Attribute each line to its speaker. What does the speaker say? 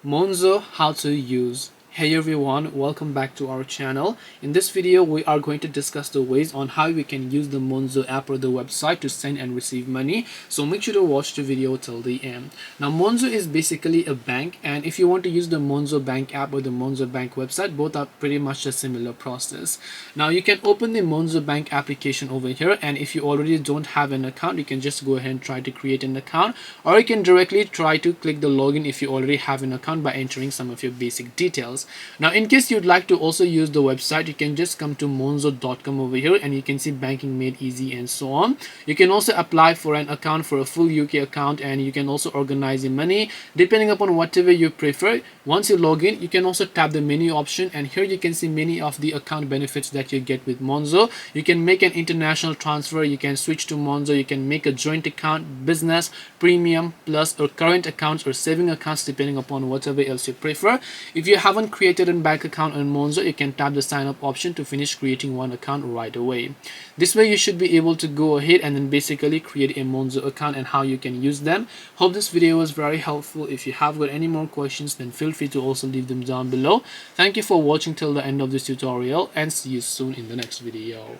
Speaker 1: Monzo, how to use. Hey everyone, welcome back to our channel. In this video we are going to discuss the ways on how we can use the Monzo app or the website to send and receive money, so make sure to watch the video till the end. Now Monzo is basically a bank, and if you want to use the Monzo bank app or the Monzo bank website, both are pretty much a similar process. Now you can open the Monzo bank application over here, and if you already don't have an account, you can just go ahead and try to create an account, or you can directly try to click the login if you already have an account by entering some of your basic details. Now in case you'd like to also use the website, you can just come to monzo.com over here, and you can see banking made easy and so on. You can also apply for an account for a full UK account, and you can also organize your money depending upon whatever you prefer. Once you log in, you can also tap the menu option, and here you can see many of the account benefits that you get with Monzo. You can make an international transfer, you can switch to Monzo, you can make a joint account, business, premium, plus, or current accounts or saving accounts depending upon whatever else you prefer. If you haven't created a bank account on Monzo, you can tap the sign up option to finish creating one account right away. This way you should be able to go ahead and then basically create a Monzo account and how you can use them. Hope this video was very helpful. If you have got any more questions, then feel free to also leave them down below. Thank you for watching till the end of this tutorial, and see you soon in the next video.